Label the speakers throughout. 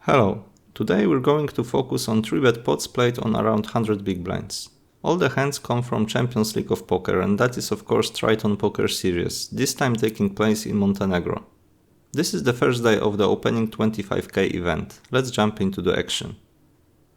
Speaker 1: Hello, today we're going to focus on 3-bet pots played on around 100 big blinds. All the hands come from Champions League of Poker, and that is of course Triton Poker Series, this time taking place in Montenegro. This is the first day of the opening 25k event. Let's jump into the action.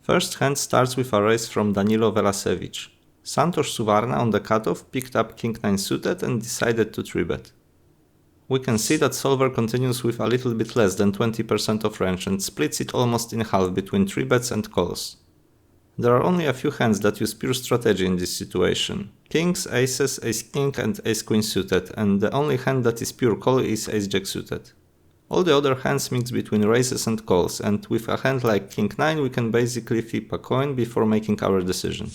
Speaker 1: First hand starts with a raise from Danilo Velasevic. Santosh Suvarna on the cutoff picked up King-9 suited and decided to 3-bet. We can see that solver continues with a little bit less than 20% of range and splits it almost in half between 3-bets and calls. There are only a few hands that use pure strategy in this situation. Kings, aces, ace-king and ace-queen suited, and the only hand that is pure call is ace-jack suited. All the other hands mix between raises and calls, and with a hand like King-9 we can basically flip a coin before making our decision.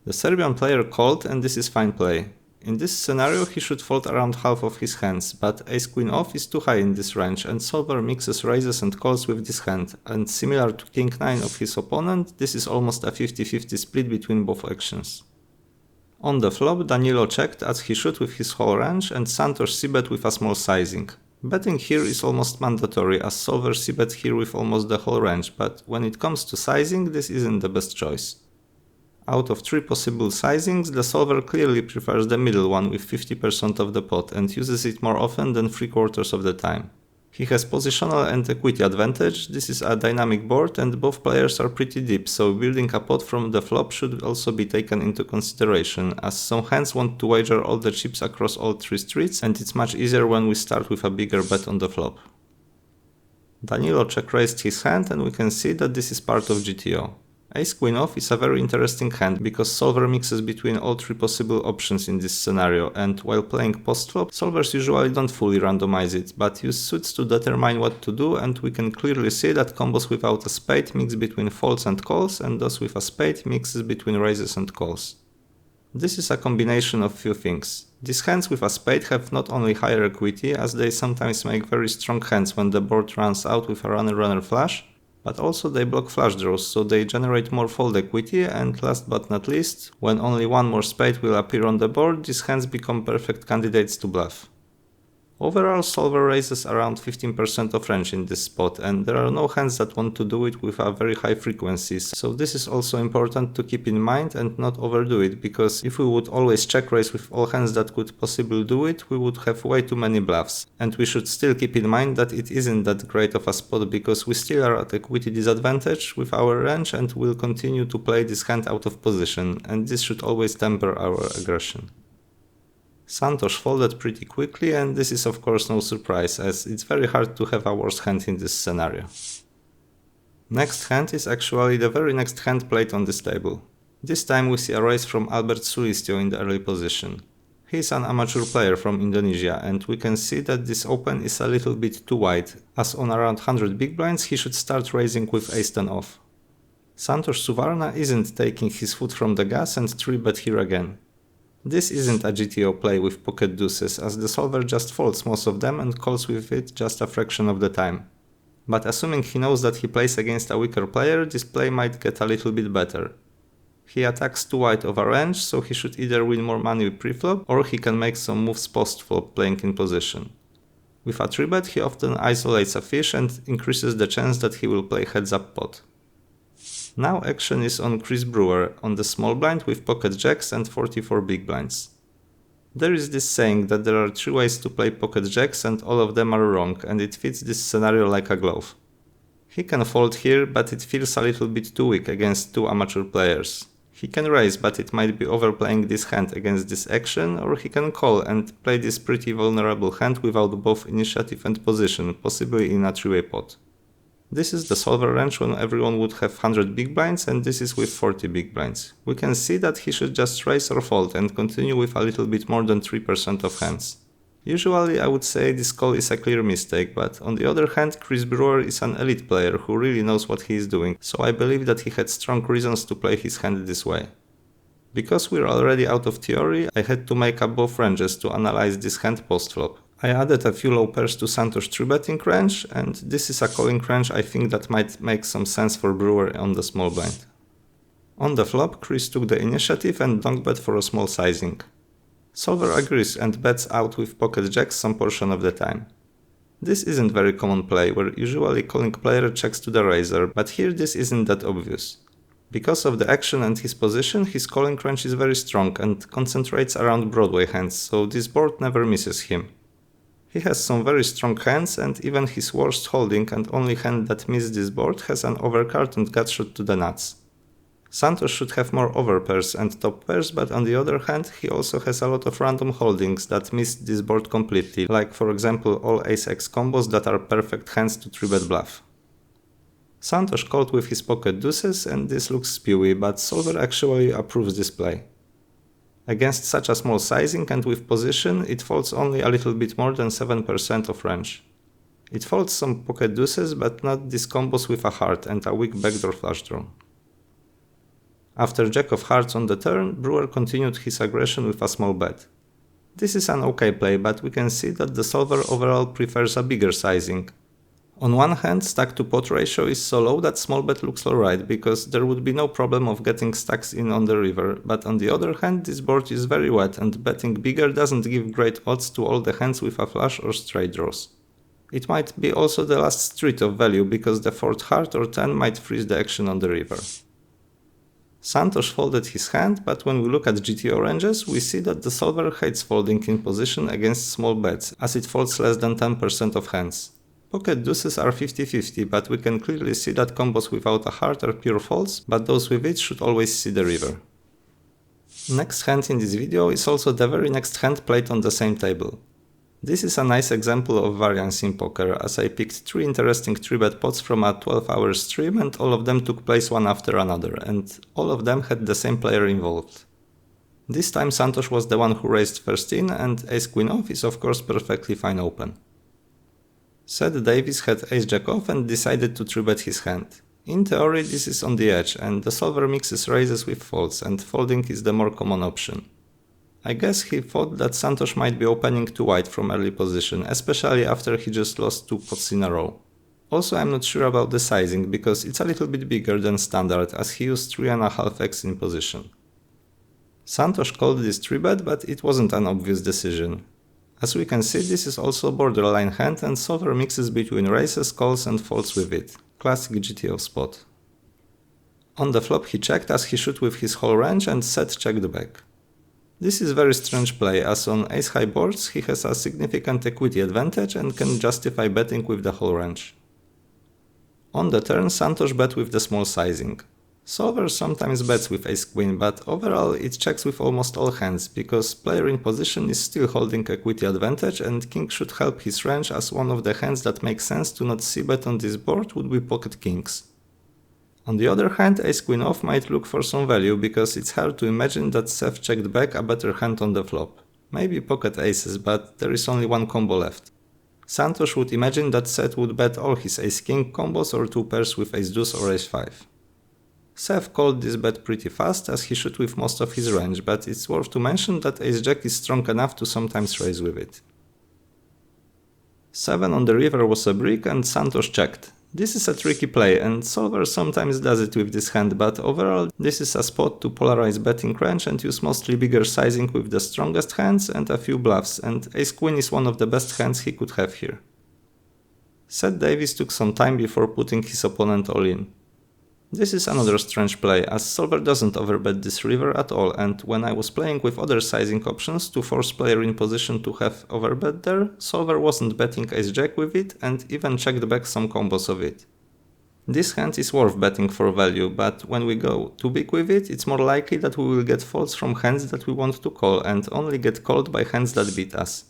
Speaker 1: The Serbian player called, and this is fine play. In this scenario he should fold around half of his hands, but ace-queen off is too high in this range and solver mixes raises and calls with this hand, and similar to King-9 of his opponent, this is almost a 50-50 split between both actions. On the flop Danilo checked as he should with his whole range and Santosh c-bet with a small sizing. Betting here is almost mandatory as solver c-bet here with almost the whole range, but when it comes to sizing this isn't the best choice. Out of 3 possible sizings, the solver clearly prefers the middle one with 50% of the pot and uses it more often than 3/4 of the time. He has positional and equity advantage, this is a dynamic board and both players are pretty deep, so building a pot from the flop should also be taken into consideration, as some hands want to wager all the chips across all 3 streets and it's much easier when we start with a bigger bet on the flop. Danilo check-raised his hand and we can see that this is part of GTO. Ace-queen off is a very interesting hand because solver mixes between all 3 possible options in this scenario, and while playing postflop, solvers usually don't fully randomize it, but use suits to determine what to do, and we can clearly see that combos without a spade mix between folds and calls, and those with a spade mixes between raises and calls. This is a combination of few things. These hands with a spade have not only higher equity, as they sometimes make very strong hands when the board runs out with a runner-runner flush, but also they block flush draws, so they generate more fold equity, and last but not least, when only one more spade will appear on the board, these hands become perfect candidates to bluff. Overall, solver raises around 15% of range in this spot, and there are no hands that want to do it with a very high frequencies, so this is also important to keep in mind and not overdo it, because if we would always check raise with all hands that could possibly do it, we would have way too many bluffs. And we should still keep in mind that it isn't that great of a spot, because we still are at equity disadvantage with our range and will continue to play this hand out of position, and this should always temper our aggression. Santosh folded pretty quickly, and this is of course no surprise, as it's very hard to have a worse hand in this scenario. Next hand is actually the very next hand played on this table. This time we see a raise from Albert Sulistyo in the early position. He is an amateur player from Indonesia, and we can see that this open is a little bit too wide, as on around 100 big blinds he should start raising with ace-10 off. Santosh Suvarna isn't taking his foot from the gas and 3-bet here again. This isn't a GTO play with pocket deuces, as the solver just folds most of them and calls with it just a fraction of the time. But assuming he knows that he plays against a weaker player, this play might get a little bit better. He attacks too wide of a range, so he should either win more money with preflop, or he can make some moves postflop playing in position. With a 3-bet he often isolates a fish and increases the chance that he will play heads-up pot. Now action is on Chris Brewer on the small blind with pocket jacks and 44 big blinds. There is this saying that there are 3 ways to play pocket jacks and all of them are wrong, and it fits this scenario like a glove. He can fold here, but it feels a little bit too weak against 2 amateur players. He can raise, but it might be overplaying this hand against this action, or he can call and play this pretty vulnerable hand without both initiative and position, possibly in a 3-way pot. This is the solver range when everyone would have 100 big blinds, and this is with 40 big blinds. We can see that he should just raise or fold and continue with a little bit more than 3% of hands. Usually I would say this call is a clear mistake, but on the other hand Chris Brewer is an elite player who really knows what he is doing, so I believe that he had strong reasons to play his hand this way. Because we're already out of theory, I had to make up both ranges to analyze this hand post-flop. I added a few low pairs to Santosh 3-betting range, and this is a calling range I think that might make some sense for Brewer on the small blind. On the flop, Chris took the initiative and donk bet for a small sizing. Solver agrees and bets out with pocket jacks some portion of the time. This isn't very common play, where usually calling player checks to the raiser, but here this isn't that obvious. Because of the action and his position, his calling range is very strong and concentrates around Broadway hands, so this board never misses him. He has some very strong hands, and even his worst holding and only hand that missed this board has an overcard and gutshot to the nuts. Santos should have more overpairs and top pairs, but on the other hand, he also has a lot of random holdings that missed this board completely, like for example all ace-x combos that are perfect hands to 3-bet bluff. Santos called with his pocket deuces, and this looks spewy, but solver actually approves this play. Against such a small sizing and with position, it folds only a little bit more than 7% of range. It folds some pocket deuces, but not these combos with a heart and a weak backdoor flush draw. After jack of hearts on the turn, Brewer continued his aggression with a small bet. This is an okay play, but we can see that the solver overall prefers a bigger sizing. On one hand, stack to pot ratio is so low that small bet looks alright, because there would be no problem of getting stacks in on the river, but on the other hand, this board is very wet and betting bigger doesn't give great odds to all the hands with a flush or straight draws. It might be also the last street of value, because the fourth heart or 10 might freeze the action on the river. Santos folded his hand, but when we look at GTO ranges, we see that the solver hates folding in position against small bets, as it folds less than 10% of hands. Pocket deuces are 50-50, but we can clearly see that combos without a heart are pure folds, but those with it should always see the river. Next hand in this video is also the very next hand played on the same table. This is a nice example of variance in poker, as I picked 3 interesting 3-bet pots from a 12-hour stream and all of them took place one after another, and all of them had the same player involved. This time Santos was the one who raised first in, and ace-queen off is of course perfectly fine open. Seth Davis had ace-jack off and decided to 3-bet his hand. In theory this is on the edge, and the solver mixes raises with folds, and folding is the more common option. I guess he thought that Santos might be opening too wide from early position, especially after he just lost 2 pots in a row. Also, I'm not sure about the sizing, because it's a little bit bigger than standard, as he used 3.5x in position. Santos called this 3-bet, but it wasn't an obvious decision. As we can see, this is also a borderline hand, and solver mixes between raises, calls and folds with it. Classic GTO spot. On the flop he checked as he should with his whole range, and Seth checked back. This is very strange play, as on ace-high boards he has a significant equity advantage and can justify betting with the whole range. On the turn, Santos bet with the small sizing. Solver sometimes bets with ace-queen, but overall it checks with almost all hands, because player in position is still holding equity advantage, and king should help his range, as one of the hands that makes sense to not c-bet on this board would be pocket kings. On the other hand, ace-queen off might look for some value, because it's hard to imagine that Seth checked back a better hand on the flop. Maybe pocket aces, but there is only one combo left. Santos would imagine that Seth would bet all his ace-king combos or 2 pairs with ace-deuce or ace-5. Seth called this bet pretty fast, as he should with most of his range, but it's worth to mention that ace-jack is strong enough to sometimes raise with it. 7 on the river was a brick and Santos checked. This is a tricky play, and solver sometimes does it with this hand, but overall this is a spot to polarize betting range and use mostly bigger sizing with the strongest hands and a few bluffs, and ace-queen is one of the best hands he could have here. Seth Davis took some time before putting his opponent all in. This is another strange play, as solver doesn't overbet this river at all, and when I was playing with other sizing options to force player in position to have overbet there, solver wasn't betting ace-jack with it and even checked back some combos of it. This hand is worth betting for value, but when we go too big with it, it's more likely that we will get folds from hands that we want to call and only get called by hands that beat us.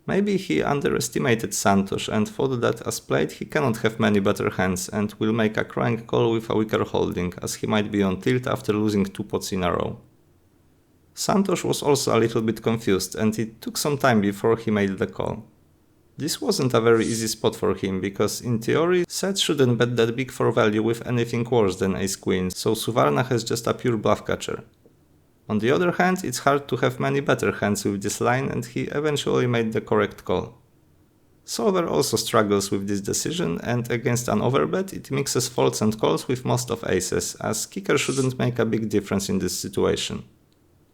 Speaker 1: Maybe he underestimated Santos and thought that as played he cannot have many better hands and will make a crying call with a weaker holding, as he might be on tilt after losing 2 pots in a row. Santos was also a little bit confused, and it took some time before he made the call. This wasn't a very easy spot for him, because in theory Seth shouldn't bet that big for value with anything worse than ace-queen, so Suvarna has just a pure bluff catcher. On the other hand, it's hard to have many better hands with this line, and he eventually made the correct call. Solver also struggles with this decision, and against an overbet it mixes folds and calls with most of aces, as kicker shouldn't make a big difference in this situation.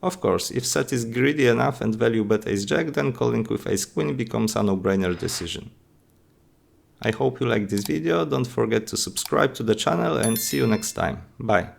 Speaker 1: Of course, if Seth is greedy enough and value bet ace-jack, then calling with ace-queen becomes a no-brainer decision. I hope you liked this video, don't forget to subscribe to the channel and see you next time. Bye!